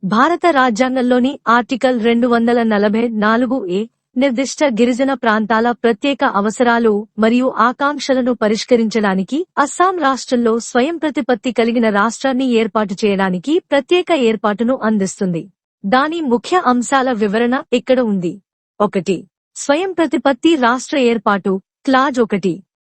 భారత రాజ్యాంగంలోని ఆర్టికల్ 244 నిర్దిష్ట గిరిజన ప్రాంతాల ప్రత్యేక అవసరాలు మరియు ఆకాంక్షలను పరిష్కరించడానికి అస్సాం రాష్ట్రంలో స్వయం ప్రతిపత్తి కలిగిన రాష్ట్రాన్ని ఏర్పాటు చేయడానికి ప్రత్యేక ఏర్పాటును అందిస్తుంది. దాని ముఖ్య అంశాల వివరణ ఇక్కడ ఉంది. 1. స్వయం ప్రతిపత్తి రాష్ట్ర ఏర్పాటు క్లాజ్ 1.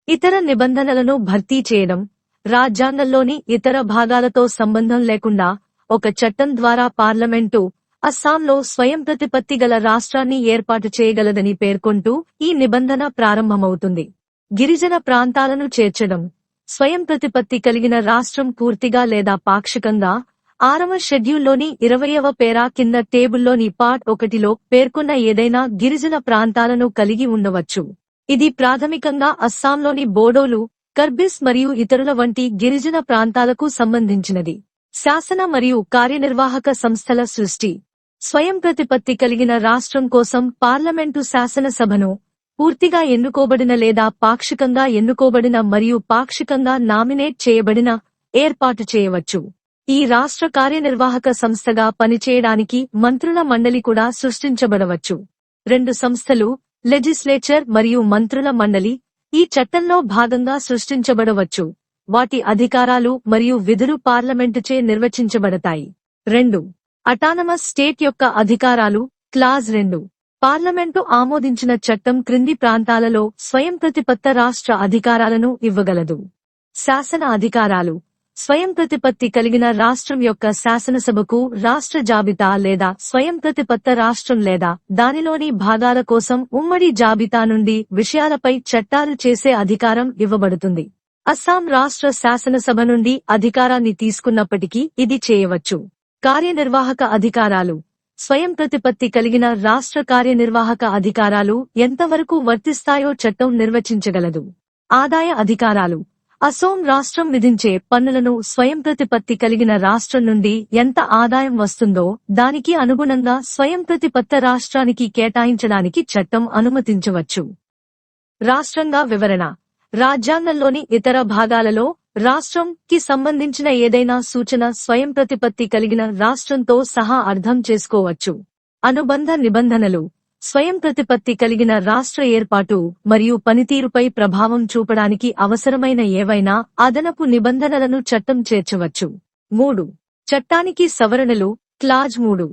ఇతర నిబంధనలను భర్తీ చేయడం. రాజ్యాంగంలోని ఇతర భాగాలతో సంబంధం లేకుండా ఒక చట్టం ద్వారా పార్లమెంటు అస్సాంలో స్వయం ప్రతిపత్తి గల రాష్ట్రాన్ని ఏర్పాటు చేయగలదని పేర్కొంటూ ఈ నిబంధన ప్రారంభమవుతుంది. గిరిజన ప్రాంతాలను చేర్చడం. స్వయం ప్రతిపత్తి కలిగిన రాష్ట్రం పూర్తిగా లేదా పాక్షికంగా 6వ షెడ్యూల్లోని 20వ పేరా కింద టేబుల్లోని పార్ట్ 1లో పేర్కొన్న ఏదైనా గిరిజన ప్రాంతాలను కలిగి ఉండవచ్చు. ఇది ప్రాథమికంగా అస్సాంలోని బోడోలు, కర్బిస్ మరియు ఇతరుల వంటి గిరిజన ప్రాంతాలకు సంబంధించినది. శాసన మరియు కార్యనిర్వాహక సంస్థల సృష్టి. స్వయం ప్రతిపత్తి కలిగిన రాష్ట్రం కోసం పార్లమెంటు శాసనసభను పూర్తిగా ఎన్నుకోబడిన లేదా పాక్షికంగా ఎన్నుకోబడిన మరియు పాక్షికంగా నామినేట్ చేయబడిన ఏర్పాటు చేయవచ్చు. ఈ రాష్ట్ర కార్యనిర్వాహక సంస్థగా పనిచేయడానికి మంత్రుల మండలి కూడా సృష్టించబడవచ్చు. 2 సంస్థలు, లెజిస్లేచర్ మరియు మంత్రుల మండలి, ఈ చట్టంలో భాగంగా సృష్టించబడవచ్చు. వాటి అధికారాలు మరియు విధులు పార్లమెంటుచే నిర్వచించబడతాయి. 2. అటానమస్ స్టేట్ యొక్క అధికారాలు క్లాజ్ 2. పార్లమెంటు ఆమోదించిన చట్టం క్రింది ప్రాంతాలలో స్వయం ప్రతిపత్త రాష్ట్ర అధికారాలను ఇవ్వగలదు. శాసన అధికారాలు. స్వయం ప్రతిపత్తి కలిగిన రాష్ట్రం యొక్క శాసనసభకు రాష్ట్ర జాబితా లేదా స్వయం ప్రతిపత్త రాష్ట్రం లేదా దానిలోని భాగాల కోసం ఉమ్మడి జాబితా నుండి విషయాలపై చట్టాలు చేసే అధికారం ఇవ్వబడుతుంది. అస్సాం రాష్ట్ర శాసనసభ నుండి అధికారాన్ని తీసుకున్నప్పటికీ ఇది చేయవచ్చు. కార్యనిర్వాహక అధికారాలు. స్వయం ప్రతిపత్తి కలిగిన రాష్ట్ర కార్యనిర్వాహక అధికారాలు ఎంతవరకు వర్తిస్తాయో చట్టం నిర్వచించగలదు. ఆదాయ అధికారాలు. అసోం రాష్ట్రం విధించే పన్నులను స్వయం ప్రతిపత్తి కలిగిన రాష్ట్రం నుండి ఎంత ఆదాయం వస్తుందో దానికి అనుగుణంగా స్వయం ప్రతిపత్త రాష్ట్రానికి కేటాయించడానికి చట్టం అనుమతించవచ్చు. రాష్ట్రంగా వివరణ. రాజ్యాంగంలోని ఇతర భాగాలలో రాష్ట్రం కి సంబంధించిన ఏదైనా సూచన స్వయం ప్రతిపత్తి కలిగిన రాష్ట్రంతో సహా అర్థం చేసుకోవచ్చు. అనుబంధ నిబంధనలు. స్వయం ప్రతిపత్తి కలిగిన రాష్ట్ర ఏర్పాటు మరియు పనితీరుపై ప్రభావం చూపడానికి అవసరమైన ఏవైనా అదనపు నిబంధనలను చట్టం చేర్చవచ్చు. 3. చట్టానికి సవరణలు క్లాజ్ 3.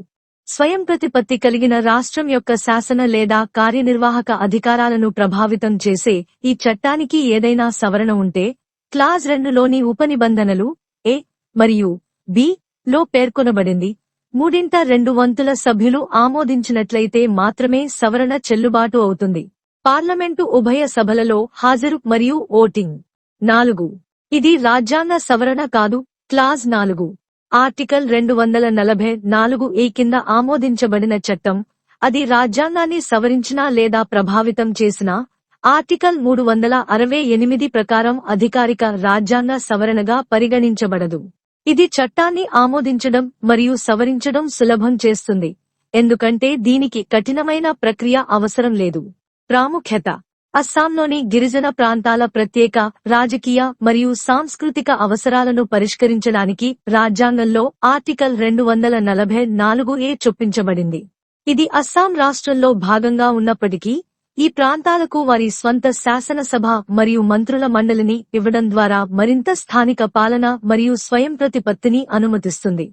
స్వయం ప్రతిపత్తి కలిగిన రాష్ట్రం యొక్క శాసన లేదా కార్యనిర్వాహక అధికారాలను ప్రభావితం చేసే ఈ చట్టానికి ఏదైనా సవరణ ఉంటే క్లాజ్ 2లోని ఉపనిబంధనలు ఏ మరియు బి లో పేర్కొనబడింది 3/2 సభ్యులు ఆమోదించినట్లయితే మాత్రమే సవరణ చెల్లుబాటు అవుతుంది. పార్లమెంటు ఉభయ సభలలో హాజరు మరియు ఓటింగ్. 4. ఇది రాజ్యాంగ సవరణ కాదు. క్లాజ్ 4. ఆర్టికల్ 244 కింద ఆమోదించబడిన చట్టం, అది రాజ్యాంగాన్ని సవరించినా లేదా ప్రభావితం చేసినా ఆర్టికల్ 368 ప్రకారం అధికారిక రాజ్యాంగ సవరణగా పరిగణించబడదు. ఇది చట్టాన్ని ఆమోదించడం మరియు సవరించడం సులభం చేస్తుంది, ఎందుకంటే దీనికి కఠినమైన ప్రక్రియ అవసరం లేదు. ప్రాముఖ్యత. అస్సాంలోని గిరిజన ప్రాంతాల ప్రత్యేక రాజకీయ మరియు సాంస్కృతిక అవసరాలను పరిష్కరించడానికి రాజ్యాంగంలో ఆర్టికల్ 244 చొప్పించబడింది. ఇది అస్సాం రాష్ట్రంలో భాగంగా ఉన్నప్పటికీ ఈ ప్రాంతాలకు వారి స్వంత శాసనసభ మరియు మంత్రుల మండలిని ఇవ్వడం ద్వారా మరింత స్థానిక పాలన మరియు స్వయం ప్రతిపత్తిని అనుమతిస్తుంది.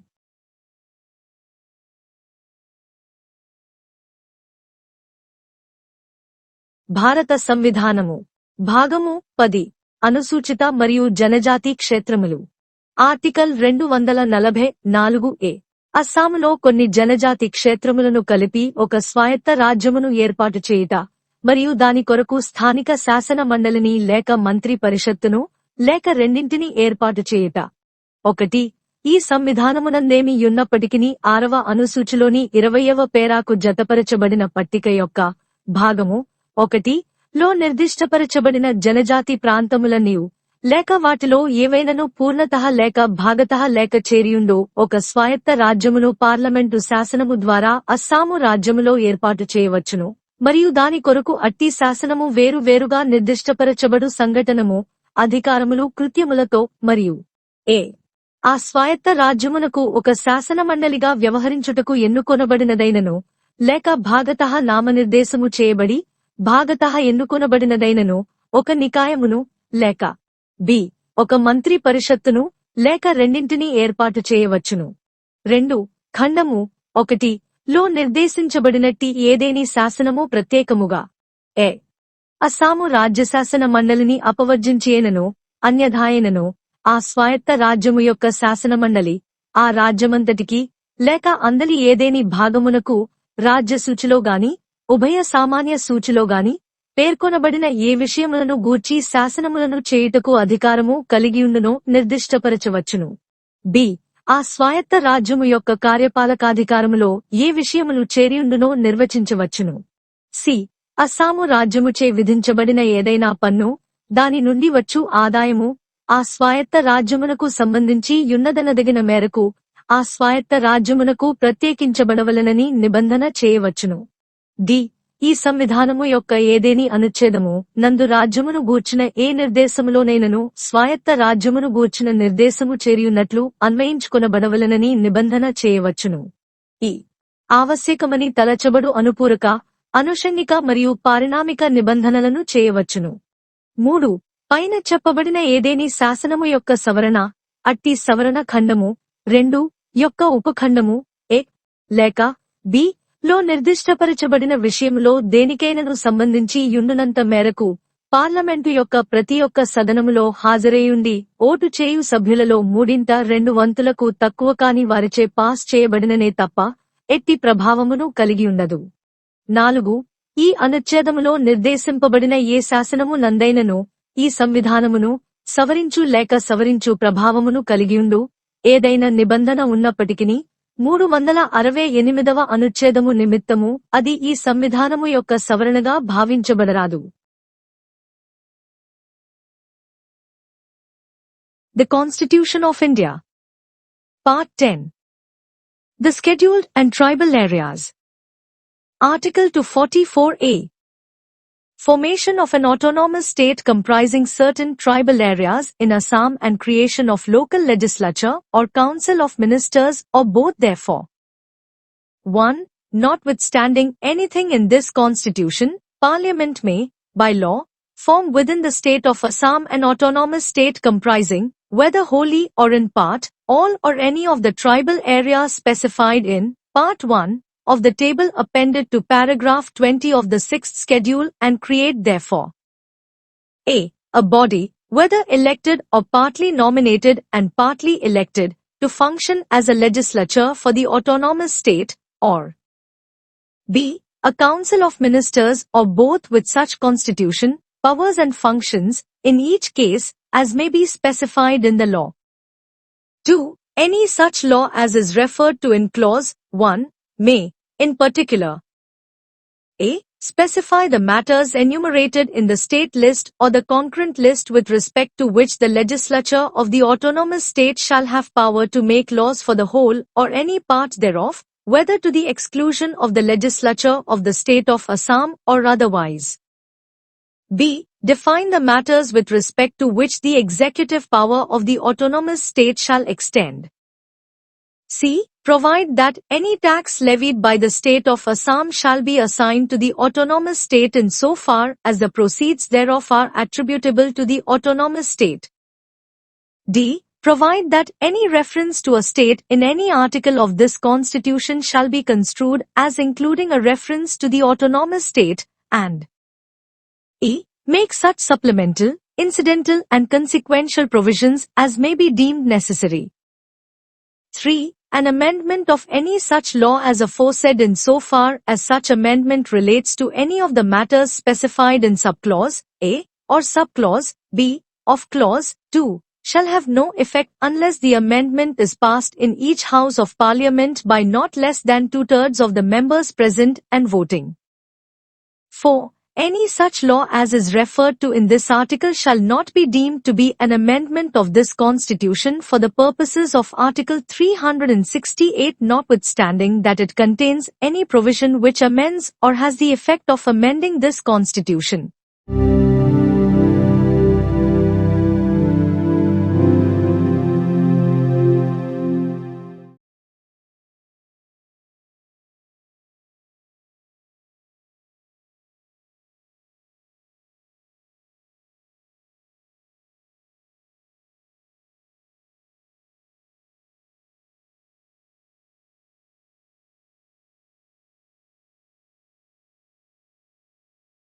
భారత సంవిధానము. భాగము 10. అనుసూచిత మరియు జనజాతి క్షేత్రములు. ఆర్టికల్ 244 అస్సాములో కొన్ని జనజాతి క్షేత్రములను కలిపి ఒక స్వాయత్త రాజ్యమును ఏర్పాటు చేయుట మరియు దాని కొరకు స్థానిక శాసన మండలిని లేక మంత్రి పరిషత్తును లేక రెండింటిని ఏర్పాటు చేయుట. 1. ఈ సంవిధానమునందేమి యున్నప్పటికిని 6వ అనుసూచిలోని 20వ పేరాకు జతపరచబడిన పట్టిక యొక్క భాగము 1 లో నిర్దిష్టపరచబడిన జనజాతి ప్రాంతములన్నీయు లేక వాటిలో ఏవైనను పూర్ణతః లేక భాగతః లేక చేరియుండో ఒక స్వాయత్త రాజ్యమును పార్లమెంటు శాసనము ద్వారా అస్సాము రాజ్యములో ఏర్పాటు చేయవచ్చును మరియు దాని కొరకు అట్టి శాసనము వేరు వేరుగా నిర్దిష్టపరచబడు సంఘటనము, అధికారములు, కృత్యములతో మరియు ఏ ఆ స్వాయత్త రాజ్యమునకు ఒక శాసనమండలిగా వ్యవహరించుటకు ఎన్నుకొనబడినదైనను లేక భాగతః నామనిర్దేశము చేయబడి భాగతః ఎన్నుకొనబడినదైనను ఒక నికాయమును లేక బి ఒక మంత్రి పరిషత్తును లేక రెండింటినీ ఏర్పాటు చేయవచ్చును. 2 ఖండము 1 లో నిర్దేశించబడినట్టి ఏదేని శాసనము ప్రత్యేకముగా ఎ అస్సాము రాజ్యశాసన మండలిని అపవర్జించేనను అన్యథాయనను ఆ స్వాయత్త రాజ్యము యొక్క శాసనమండలి ఆ రాజ్యమంతటికి లేక అందలి ఏదేని భాగమునకు రాజ్య సూచిలోగాని ఉభయ సామాన్య సూచిలోగాని పేర్కొనబడిన ఏ విషయములను గూర్చి శాసనములను చేయుటకు అధికారము కలిగియుండునో నిర్దిష్టపరచవచ్చును. బి ఆ స్వాయత్త రాజ్యము యొక్క కార్యపాలకాధికారములో ఏ విషయములు చేరియుండునో నిర్వచించవచ్చును. సి అస్సాము రాజ్యముచే విధించబడిన ఏదైనా పన్ను దాని నుండి వచ్చు ఆదాయము ఆ స్వాయత్త రాజ్యమునకు సంబంధించి యున్నదనదగిన మేరకు ఆ స్వాయత్త రాజ్యమునకు ప్రత్యేకించబడవలనని నిబంధన చేయవచ్చును. డి ఈ సంవిధానము యొక్క ఏదేని అనుచ్ఛేదము నందు రాజ్యమును గూర్చిన ఏ నిర్దేశములోనైనను స్వాయత్త రాజ్యమును గూర్చిన నిర్దేశము చేరియున్నట్లు అన్వయించుకొనబడవలనని నిబంధన చేయవచ్చును. ఈ ఆవశ్యకమని తలచబడు అనుపూరక అనుషంగిక మరియు పారిణామిక నిబంధనలను చేయవచ్చును. 3 పైన చెప్పబడిన ఏదేని శాసనము యొక్క సవరణ అట్టి సవరణ ఖండము 2 యొక్క ఉపఖండము ఏ లేక బి లో నిర్దిష్టపరచబడిన విషయములో దేనికైనను సంబంధించి యుండునంత మేరకు పార్లమెంటు యొక్క ప్రతి ఒక్క సదనములో హాజరేయుండి ఓటు చేయు సభ్యులలో 3/2 తక్కువ కాని వారిచే పాస్ చేయబడిననే తప్ప ఎట్టి ప్రభావమును కలిగియుండదు. 4 ఈ అనుచ్ఛేదములో నిర్దేశింపబడిన ఏ శాసనము నందైనను ఈ సంవిధానమును సవరించు లేక సవరించు ప్రభావమును కలిగియుండు ఏదైనా నిబంధన ఉన్నప్పటికిని 368వ అనుచ్ఛేదము నిమిత్తము అది ఈ సంవిధానము యొక్క సవరణగా భావించబడరాదు. The Constitution of India. Part 10. The Scheduled and Tribal Areas. Article 244A. Formation of an autonomous state comprising certain tribal areas in Assam and creation of local legislature or council of ministers or both therefore. 1. Notwithstanding anything in this constitution, Parliament may, by law, form within the state of Assam an autonomous state comprising, whether wholly or in part, all or any of the tribal areas specified in Part 1 of the table appended to paragraph 20 of the 6th schedule and create therefore a body, whether elected or partly nominated and partly elected, to function as a legislature for the autonomous state, or b. a council of ministers or both with such constitution, powers and functions, in each case, as may be specified in the law. 2. Any such law as is referred to in clause 1 may, in particular, a. specify the matters enumerated in the state list or the concurrent list with respect to which the legislature of the autonomous state shall have power to make laws for the whole or any part thereof, whether to the exclusion of the legislature of the state of Assam or otherwise. b. Define the matters with respect to which the executive power of the autonomous state shall extend. c. Provide that any tax levied by the state of Assam shall be assigned to the autonomous state in so far as the proceeds thereof are attributable to the autonomous state. d. Provide that any reference to a state in any article of this constitution shall be construed as including a reference to the autonomous state, and e. Make such supplemental, incidental and consequential provisions as may be deemed necessary. 3. An amendment of any such law as aforesaid in so far as such amendment relates to any of the matters specified in subclause A or subclause B of clause 2 shall have no effect unless the amendment is passed in each house of parliament by not less than 2/3 of the members present and voting. 4. Any such law as is referred to in this article shall not be deemed to be an amendment of this Constitution for the purposes of Article 368 notwithstanding that it contains any provision which amends or has the effect of amending this Constitution.